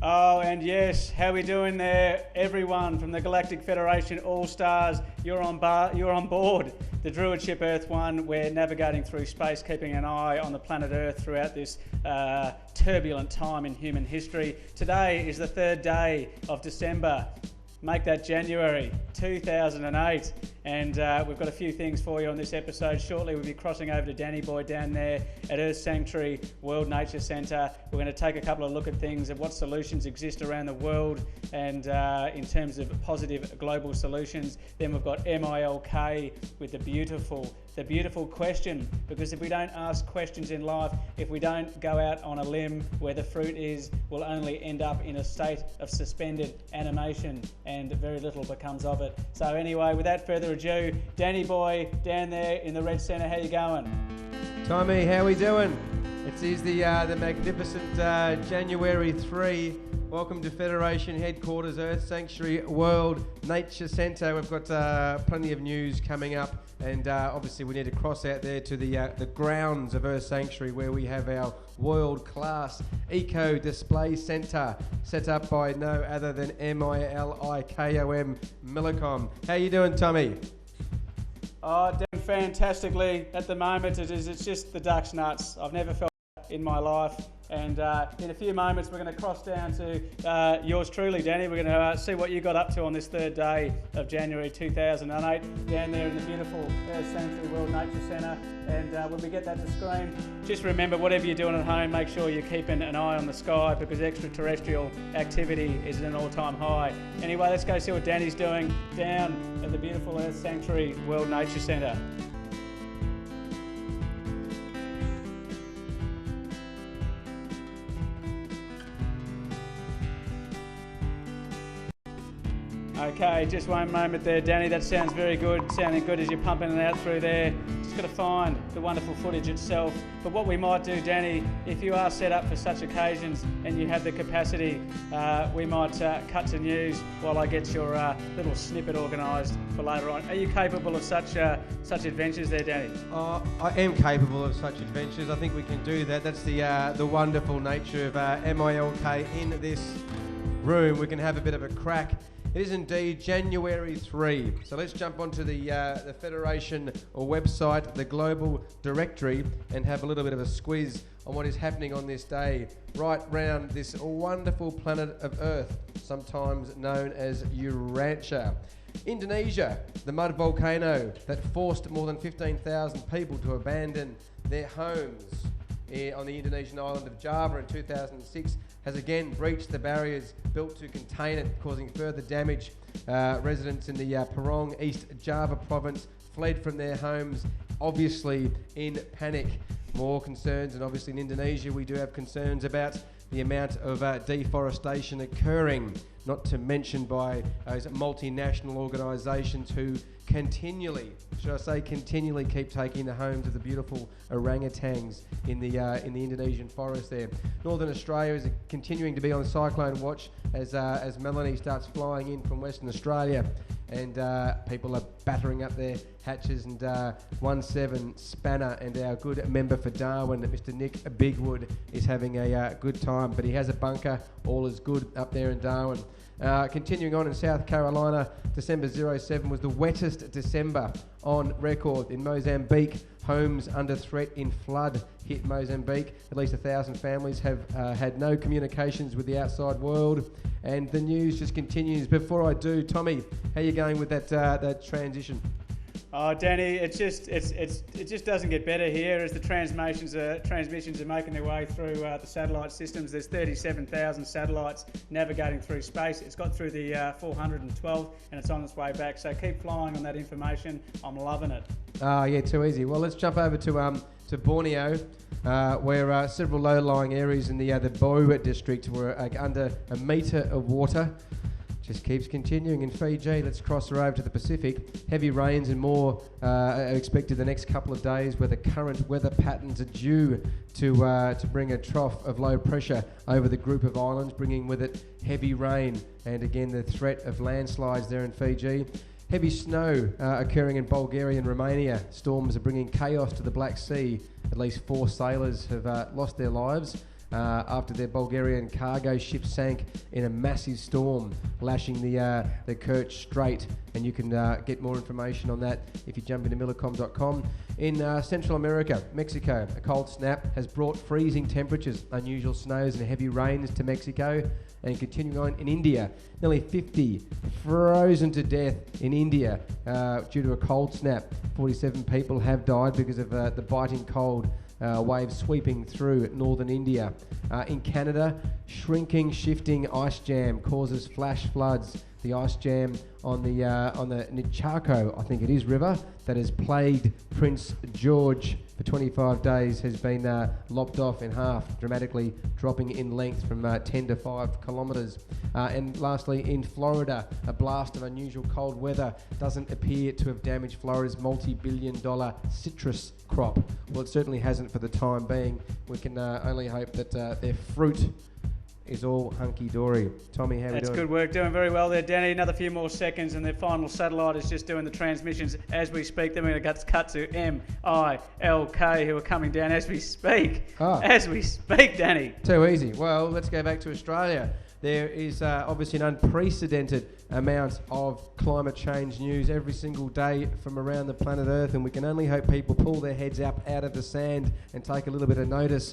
Oh, and yes, how we doing there, everyone from the Galactic Federation All-Stars? You're on board the Druid ship Earth 1. We're navigating through space, keeping an eye on the planet Earth throughout this turbulent time in human history. Today is the third day of December. Make that January 2008, and we've got a few things for you on this episode. Shortly we'll be crossing over to Danny Boy down there at Earth Sanctuary World Nature Centre. We're going to take a couple of look at things of what solutions exist around the world and in terms of positive global solutions. Then we've got MILK with the beautiful question, because if we don't ask questions in life, if we don't go out on a limb where the fruit is, we'll only end up in a state of suspended animation and very little becomes of it. So anyway, without further ado, Danny Boy down there in the red centre, how you going? Tommy, how we doing? It is the magnificent January 3. Welcome to Federation Headquarters, Earth Sanctuary World Nature Centre. We've got plenty of news coming up, and obviously we need to cross out there to the grounds of Earth Sanctuary, where we have our world-class Eco Display Centre, set up by no other than MILIKOM Millicom. How you doing, Tommy? Oh, doing fantastically at the moment. It's just the duck's nuts. I've never felt in my life. And in a few moments we're going to cross down to yours truly, Danny. We're going to see what you got up to on this third day of January 2008 down there in the beautiful Earth Sanctuary World Nature Centre. And when we get that to screen, just remember, whatever you're doing at home, make sure you're keeping an eye on the sky, because extraterrestrial activity is at an all-time high. Anyway, let's go see what Danny's doing down at the beautiful Earth Sanctuary World Nature Centre. Okay, just one moment there, Danny. That sounds very good, sounding good as you're pumping it out through there. Just got to find the wonderful footage itself. But what we might do, Danny, if you are set up for such occasions and you have the capacity, we might cut to news while I get your little snippet organised for later on. Are you capable of such adventures there, Danny? I am capable of such adventures. I think we can do that. That's the wonderful nature of MILK in this room. We can have a bit of a crack. It is indeed January 3. So let's jump onto the Federation or website, the Global Directory, and have a little bit of a squiz on what is happening on this day right round this wonderful planet of Earth, sometimes known as Urantia. Indonesia, the mud volcano that forced more than 15,000 people to abandon their homes on the Indonesian island of Java in 2006, has again breached the barriers built to contain it, causing further damage. Residents in the Parong, East Java province fled from their homes, obviously in panic. More concerns, and obviously in Indonesia we do have concerns about the amount of deforestation occurring, not to mention by those multinational organisations who continually keep taking the homes of the beautiful orangutans in the Indonesian forest there. Northern Australia is continuing to be on cyclone watch as Melanie starts flying in from Western Australia, and people are battering up their hatches, and 17 Spanner and our good member for Darwin, Mr. Nick Bigwood, is having a good time, but he has a bunker. All is good up there in Darwin. Continuing on in South Carolina, December 07 was the wettest December on record. In Mozambique, homes under threat in flood hit Mozambique. At least 1,000 families have had no communications with the outside world, and the news just continues. Before I do, Tommy, how are you going with that transition? Oh, Danny, it just doesn't get better here as the transmissions are making their way through the satellite systems. There's 37,000 satellites navigating through space. It's got through the 412 and it's on its way back. So keep flying on that information. I'm loving it. Yeah, too easy. Well, let's jump over to Borneo, where several low-lying areas in the Boe district were under a metre of water. Just keeps continuing in Fiji. Let's cross over to the Pacific. Heavy rains and more are expected the next couple of days, where the current weather patterns are due to bring a trough of low pressure over the group of islands, bringing with it heavy rain and again the threat of landslides there in Fiji. Heavy snow occurring in Bulgaria and Romania. Storms are bringing chaos to the Black Sea. At least 4 sailors have lost their lives. after their Bulgarian cargo ship sank in a massive storm, lashing the Kerch Strait. And you can get more information on that if you jump into millicom.com. In Central America, Mexico, a cold snap has brought freezing temperatures, unusual snows and heavy rains to Mexico. And continuing on in India, nearly 50 frozen to death in India due to a cold snap. 47 people have died because of the biting cold wave sweeping through northern India. In Canada, shifting ice jam causes flash floods. The ice jam on the Nichaco, I think it is, river that has plagued Prince George for 25 days has been lopped off in half, dramatically dropping in length from 10 to 5 kilometres. And lastly, in Florida, a blast of unusual cold weather doesn't appear to have damaged Florida's multi-billion-dollar citrus crop. Well, it certainly hasn't for the time being. We can only hope that their fruit is all hunky-dory. Tommy, how are we doing? That's good work. Doing very well there, Danny. Another few more seconds and their final satellite is just doing the transmissions as we speak. Then we're going to cut to MILK, who are coming down as we speak. As we speak, Danny. Too easy. Well, let's go back to Australia. There is obviously an unprecedented amount of climate change news every single day from around the planet Earth, and we can only hope people pull their heads up out of the sand and take a little bit of notice.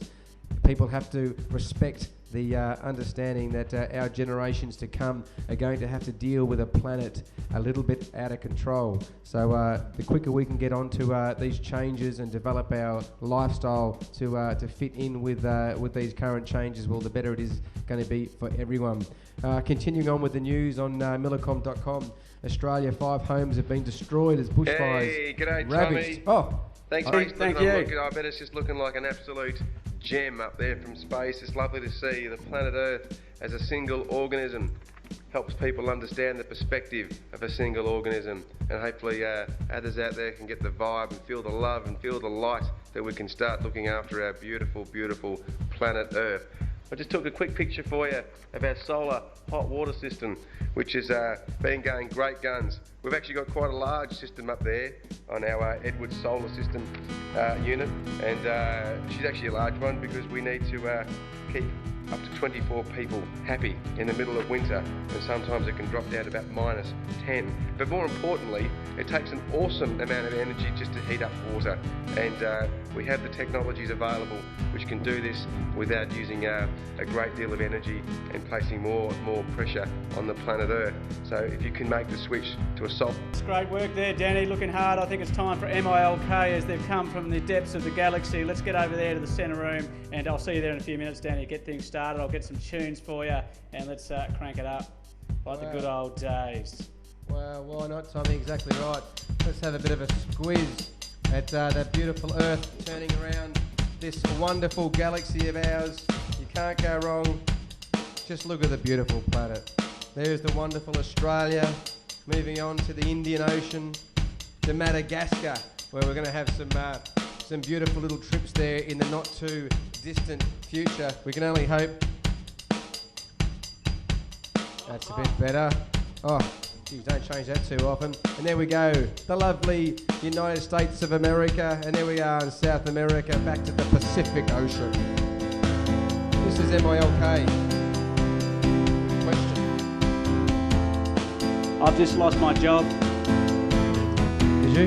People have to respect the understanding that our generations to come are going to have to deal with a planet a little bit out of control. So the quicker we can get onto these changes and develop our lifestyle to fit in with these current changes, well, the better it is going to be for everyone. Continuing on with the news on millicom.com, Australia, 5 homes have been destroyed as bushfires. Hey, g'day, ravaged. Tommy. Oh, thanks, thank you. I bet it's just looking like an absolute gem up there from space. It's lovely to see the planet Earth as a single organism. Helps people understand the perspective of a single organism, and hopefully others out there can get the vibe and feel the love and feel the light that we can start looking after our beautiful, beautiful planet Earth. I just took a quick picture for you of our solar hot water system, which has been going great guns. We've actually got quite a large system up there on our Edwards solar system unit, and she's actually a large one because we need to keep up to 24 people happy in the middle of winter, and sometimes it can drop down to about -10. But more importantly, it takes an awesome amount of energy just to heat up water, and we have the technologies available which can do this without using a great deal of energy and placing more pressure on the planet Earth. So if you can make the switch to a solar... It's great work there, Danny. Looking hard. I think it's time for MILK as they've come from the depths of the galaxy. Let's get over there to the centre room, and I'll see you there in a few minutes, Danny. Get things started. I'll get some tunes for you, and let's crank it up like the good old days. Well, why not, Tommy? Exactly right. Let's have a bit of a squiz at that beautiful Earth turning around this wonderful galaxy of ours. You can't go wrong. Just look at the beautiful planet. There's the wonderful Australia. Moving on to the Indian Ocean, to Madagascar, where we're going to have some beautiful little trips there in the not too distant future. We can only hope that's a bit better. Oh, geez, don't change that too often. And there we go, the lovely United States of America, and there we are in South America, back to the Pacific Ocean. This is MILK. Question. I've just lost my job. Did you?